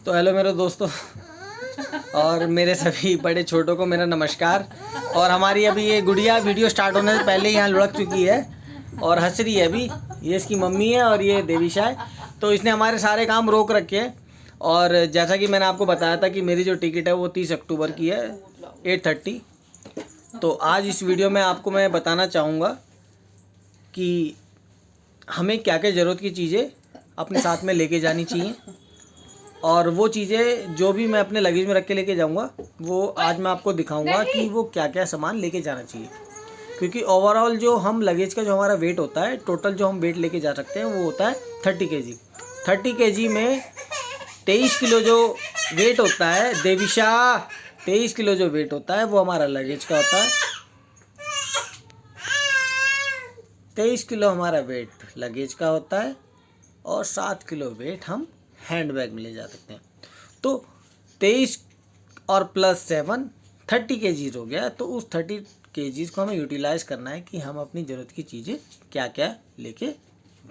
तो हेलो मेरे दोस्तों और मेरे सभी बड़े छोटों को मेरा नमस्कार। और हमारी अभी ये गुड़िया वीडियो स्टार्ट होने से पहले यहाँ लुढ़क चुकी है और हंस रही है। अभी ये इसकी मम्मी है और ये देविशा है। तो इसने हमारे सारे काम रोक रखे हैं। और जैसा कि मैंने आपको बताया था कि मेरी जो टिकट है वो 30 अक्टूबर की है 8:30। तो आज इस वीडियो में आपको मैं बताना चाहूँगा कि हमें क्या क्या ज़रूरत की चीज़ें अपने साथ में लेके जानी चाहिए, और वो चीज़ें जो भी मैं अपने लगेज में रख के लेके जाऊंगा वो आज मैं आपको दिखाऊंगा कि वो क्या क्या सामान लेके जाना चाहिए। क्योंकि ओवरऑल जो हम लगेज का जो हमारा वेट होता है, टोटल जो हम वेट लेके जा सकते हैं वो होता है 30 kg। 30 kg में 23 किलो जो वेट होता है, देविशा 23 किलो जो वेट होता है वो हमारा लगेज का होता है। 23 किलो हमारा वेट लगेज का होता है और 7 किलो वेट हम हैंड बैग में ले जा सकते हैं। तो 23 और +7 30 kg हो गया। तो उस 30 kg को हमें यूटिलाइज़ करना है कि हम अपनी ज़रूरत की चीज़ें क्या क्या लेके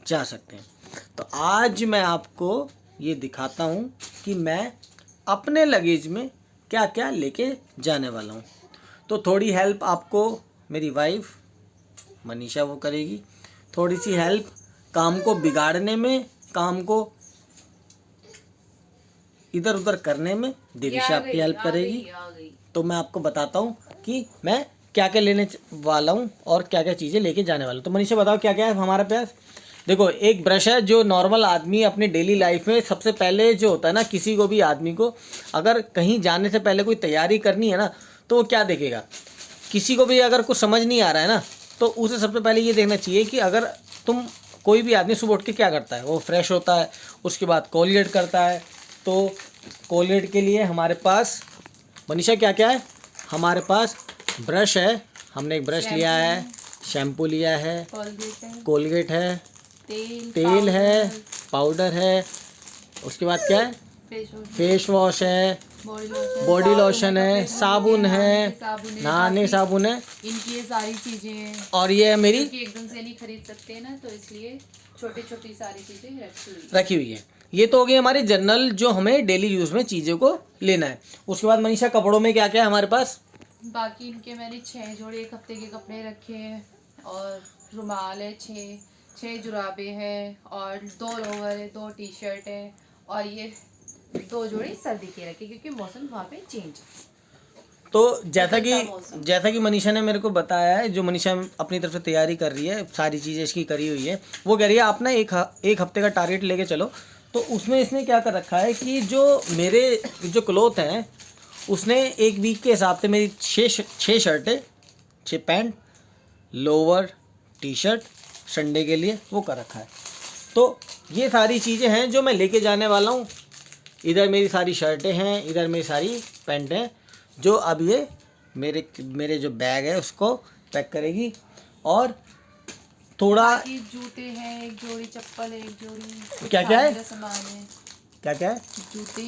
जा सकते हैं। तो आज मैं आपको ये दिखाता हूँ कि मैं अपने लगेज में क्या क्या लेके जाने वाला हूँ। तो थोड़ी हेल्प आपको मेरी वाइफ मनीषा वो करेगी, थोड़ी सी हेल्प काम को बिगाड़ने में, काम को इधर उधर करने में देविशा आपकी हेल्प करेगी। तो मैं आपको बताता हूँ कि मैं क्या क्या लेने वाला हूँ और क्या क्या चीज़ें लेके जाने वाला हूँ। तो मनीषा बताओ क्या क्या है हमारे पास। देखो, एक ब्रश है जो नॉर्मल आदमी अपनी डेली लाइफ में सबसे पहले जो होता है ना, किसी को भी आदमी को अगर कहीं जाने से पहले कोई तैयारी करनी है ना तो वो क्या देखेगा। किसी को भी अगर कुछ समझ नहीं आ रहा है ना तो उसे सबसे पहले ये देखना चाहिए कि अगर तुम कोई भी आदमी सुबह उठ के क्या करता है, वो फ्रेश होता है, उसके बाद कोलगेट करता है। तो कोलगेट के लिए हमारे पास मनीषा क्या क्या है, हमारे पास ब्रश है, हमने एक ब्रश लिया है, शैम्पू लिया है, कोलगेट है, तेल है, पाउडर है, उसके बाद क्या है, फेस वॉश है, बॉडी लोशन है, साबुन है, नहाने साबुन है, इनकी ये सारी चीजें हैं। और ये है मेरी एकदम से नहीं खरीद सकते ना, तो इसलिए छोटी छोटी सारी चीजें रखी हुई है। ये तो हो गई हमारी जनरल जो हमें डेली यूज में चीज़ों को लेना है। उसके बाद मनीषा कपड़ों में क्या क्या है हमारे पास। बाकी इनके मैंने 6 जोड़े एक हफ्ते के कपड़े रखे हैं, और रुमाल है, 6 जुराबे हैं, और 2 लोवर है, 2 टी-शर्ट है, और ये 2 जोड़े सर्दी के रखे क्योंकि मौसम वहाँ पे चेंज। तो जैसा कि मनीषा ने मेरे को बताया है, जो मनीषा अपनी तरफ से तैयारी कर रही है, सारी चीज़ें इसकी करी हुई है, वो कह रही है आप ना एक हफ्ते का टारगेट लेके चलो। तो उसमें इसने क्या कर रखा है कि जो मेरे जो क्लोथ हैं उसने एक वीक के हिसाब से मेरी 6 शर्टें, 6 पैंट, लोअर, टी-शर्ट संडे के लिए वो कर रखा है। तो ये सारी चीज़ें हैं जो मैं लेके जाने वाला हूँ। इधर मेरी सारी शर्टें हैं, इधर मेरी सारी पैंट हैं, जो अब ये मेरे जो बैग है उसको पैक करेगी। और थोड़ा जूते हैं, एक जोड़ी चप्पल है, एक जोड़ी क्या क्या है, सामान है, क्या क्या है, जूते,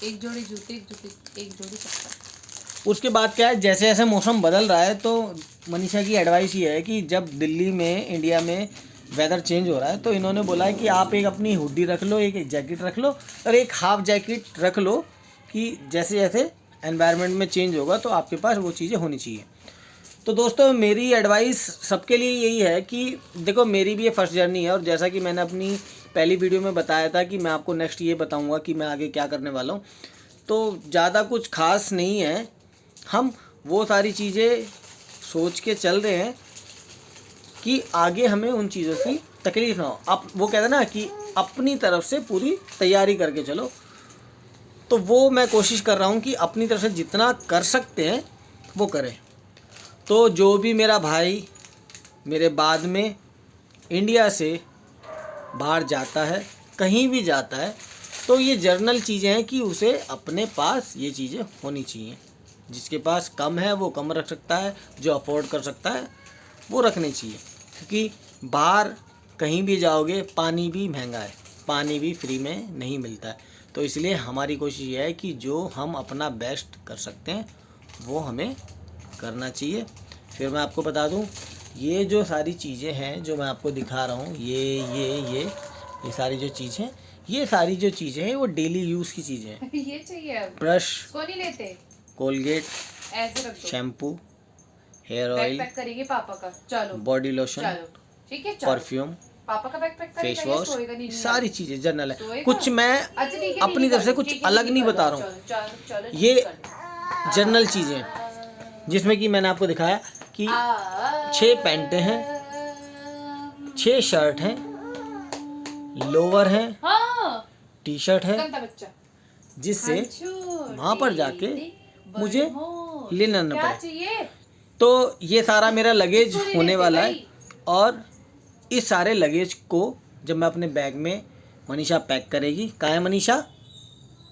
एक जोड़ी जूते, एक जोड़ी चप्पल। उसके बाद क्या है, जैसे जैसे मौसम बदल रहा है तो मनीषा की एडवाइस ये है कि जब दिल्ली में, इंडिया में वेदर चेंज हो रहा है तो इन्होंने बोला है कि आप एक अपनी हुडी रख लो, एक जैकेट रख लो और एक हाफ जैकेट रख लो, कि जैसे जैसे एनवायरनमेंट में चेंज होगा तो आपके पास वो चीज़ें होनी चाहिए। तो दोस्तों, मेरी एडवाइस सबके लिए यही है कि देखो, मेरी भी ये फर्स्ट जर्नी है, और जैसा कि मैंने अपनी पहली वीडियो में बताया था कि मैं आपको नेक्स्ट ये बताऊंगा कि मैं आगे क्या करने वाला हूँ। तो ज़्यादा कुछ खास नहीं है, हम वो सारी चीज़ें सोच के चल रहे हैं कि आगे हमें उन चीज़ों की तकलीफ ना हो। अब वो कहते हैं ना कि अपनी तरफ से पूरी तैयारी करके चलो, तो वो मैं कोशिश कर रहा हूँ कि अपनी तरफ से जितना कर सकते हैं वो करें। तो जो भी मेरा भाई मेरे बाद में इंडिया से बाहर जाता है, कहीं भी जाता है, तो ये जर्नल चीज़ें हैं कि उसे अपने पास ये चीज़ें होनी चाहिए। जिसके पास कम है वो कम रख सकता है, जो अफोर्ड कर सकता है वो रखनी चाहिए। क्योंकि बाहर कहीं भी जाओगे पानी भी महंगा है, पानी भी फ्री में नहीं मिलता है। तो इसलिए हमारी कोशिश ये है कि जो हम अपना बेस्ट कर सकते हैं वो हमें करना चाहिए। फिर मैं आपको बता दूं, ये जो सारी चीज़ें हैं जो मैं आपको दिखा रहा हूँ, ये सारी जो चीज़ें, ये सारी जो चीज़ें हैं वो डेली यूज़ की चीज़ें हैं। ये चाहिए अब, ब्रश, इसको नहीं लेते, कोलगेट, ऐसे रख दो। Shampoo, hair bag oil, pack करेंगे पापा का, चलो बॉडी लोशन, चलो ठीक है, चलो परफ्यूम, पापा का बैग पैक फेस करेगा, ये वॉश, सोएगा नहीं, सारी चीज़ें जनरल है। सोएगा? कुछ मैं अच्छा ठीक है, अपनी तरफ से कुछ अलग नहीं बता रहा हूँ, चलो चलो ये जनरल चीज़ें हैं, जिसमें कि मैंने आपको दिखाया कि 6 पैंटें हैं, 6 शर्ट हैं, लोअर हैं, हाँ, टी शर्ट है, गंदा बच्चा, जिससे वहाँ पर जाके मुझे लेना न क्या पड़े। चाहिए? तो ये सारा मेरा लगेज किसको नहीं होने लेते वाला है, भाई? और इस सारे लगेज को जब मैं अपने बैग में, मनीषा पैक करेगी। कहाँ है मनीषा?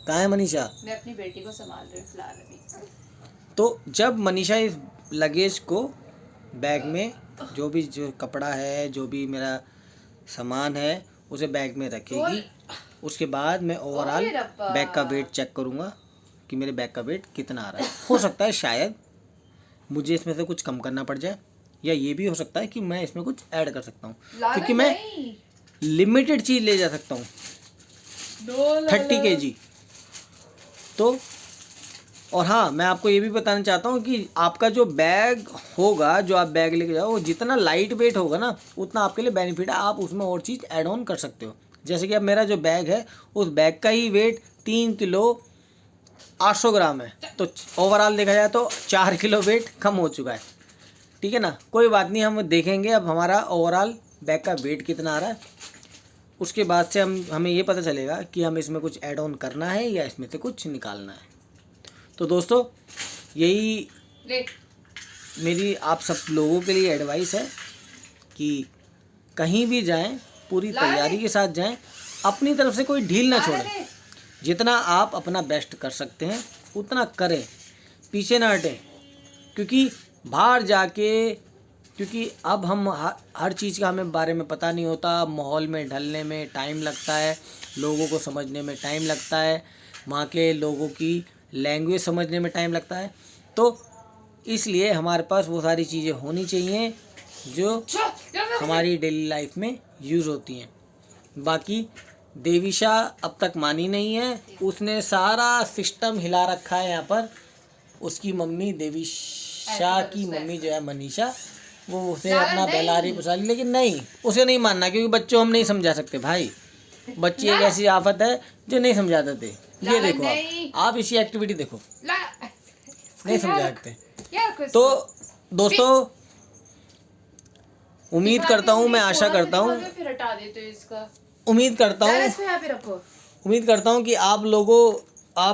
कहाँ है मनीषा? मैं अपनी बेटी को संभाल रही हूँ फिलहाल अभी। तो जब मनीषा इस लगेज को बैग में, जो कपड़ा है, जो भी मेरा सामान है, उसे बैग में रखेगी, उसके बाद मैं ओवरऑल अरे रब्बा। बैग का वेट चेक करूँगा कि मेरे बैग का वेट कितना आ रहा है। हो सकता है शायद मुझे इसमें से कुछ कम करना पड़ जाए, या ये भी हो सकता है कि मैं इसमें कुछ ऐड कर सकता हूँ, क्योंकि मैं लिमिटेड चीज़ ले जा सकता हूँ, 30 kg। तो और हाँ, मैं आपको ये भी बताना चाहता हूँ कि आपका जो बैग होगा, जो आप बैग लेके जाओ, वो जितना लाइट वेट होगा ना, उतना आपके लिए बेनिफिट है। आप उसमें और चीज़ ऐड ऑन कर सकते हो। जैसे कि अब मेरा जो बैग है, उस बैग का ही वेट 3 किलो 800 ग्राम है, तो ओवरऑल देखा जाए तो 4 किलो वेट कम हो चुका है। ठीक है ना, कोई बात नहीं, हम देखेंगे अब हमारा ओवरऑल बैग का वेट कितना आ रहा है। उसके बाद से हमें ये पता चलेगा कि हमें इसमें कुछ ऐड ऑन करना है या इसमें से कुछ निकालना है। तो दोस्तों, यही मेरी आप सब लोगों के लिए एडवाइस है कि कहीं भी जाएं, पूरी तैयारी के साथ जाएं, अपनी तरफ से कोई ढील ना छोड़ें। जितना आप अपना बेस्ट कर सकते हैं उतना करें, पीछे ना हटें, क्योंकि बाहर जाके, क्योंकि अब हम हर चीज़ का हमें बारे में पता नहीं होता, माहौल में ढलने में टाइम लगता है, लोगों को समझने में टाइम लगता है, वहाँ के लोगों की लैंग्वेज समझने में टाइम लगता है। तो इसलिए हमारे पास वो सारी चीज़ें होनी चाहिए जो हमारी डेली लाइफ में यूज़ होती हैं। बाकी देविशा अब तक मानी नहीं है, उसने सारा सिस्टम हिला रखा है यहाँ पर। उसकी मम्मी, देविशा की मम्मी जो है मनीषा, वो उसे अपना बहलारी पुसारी, लेकिन नहीं, उसे नहीं मानना, क्योंकि बच्चों हम नहीं समझा सकते भाई। बच्ची एक ऐसी आफत है जो नहीं समझा देते। ये देखो, आप इसी एक्टिविटी देखो, नहीं समझा सकते। तो दोस्तों, उम्मीद करता हूँ, मैं आशा करता हूँ, उम्मीद करता हूँ कि आप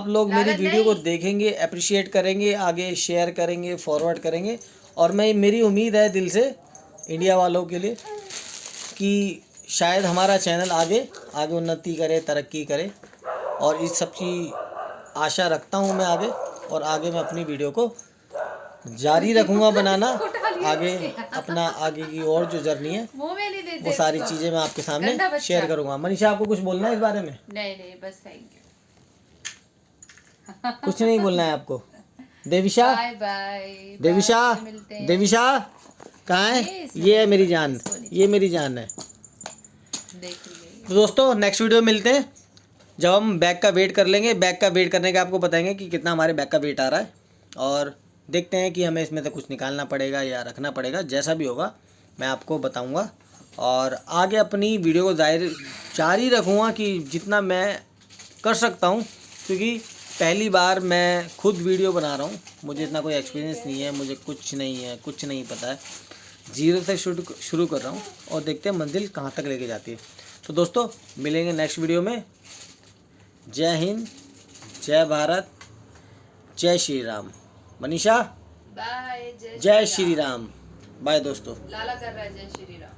लोग मेरी वीडियो को देखेंगे, अप्रिशिएट करेंगे, आगे शेयर करेंगे, फॉरवर्ड करेंगे। और मेरी उम्मीद है दिल से इंडिया वालों के लिए कि शायद हमारा चैनल आगे उन्नति करे, तरक्की करे, और इस सब की आशा रखता हूँ मैं आगे। और आगे मैं अपनी वीडियो को जारी रखूँगा बनाना, आगे की और जो जर्नी है वो सारी चीज़ें मैं आपके सामने शेयर करूँगा। मनीषा, आपको कुछ बोलना है इस बारे में? नहीं, बस थैंक यू। कुछ नहीं बोलना है आपको? देविशा, बाय। देविशा कहाँ है? ये है मेरी जान, ये मेरी जान है। तो दोस्तों, नेक्स्ट वीडियो में मिलते हैं, जब हम बैग का वेट कर लेंगे। बैग का वेट करने का आपको बताएंगे कि कितना हमारे बैग का वेट आ रहा है, और देखते हैं कि हमें इसमें से कुछ निकालना पड़ेगा या रखना पड़ेगा। जैसा भी होगा मैं आपको बताऊंगा, और आगे अपनी वीडियो को जारी रखूँगा कि जितना मैं कर सकता हूँ, क्योंकि पहली बार मैं खुद वीडियो बना रहा हूँ, मुझे इतना कोई एक्सपीरियंस नहीं है, मुझे कुछ नहीं पता है, जीरो से शुरू कर रहा हूँ, और देखते हैं मंजिल कहाँ तक लेके जाती है। तो दोस्तों, मिलेंगे नेक्स्ट वीडियो में। जय हिंद, जय भारत, जय श्री राम। मनीषा, बाय। जय श्री राम। बाय दोस्तों। लाला कर रहा है जय श्री राम।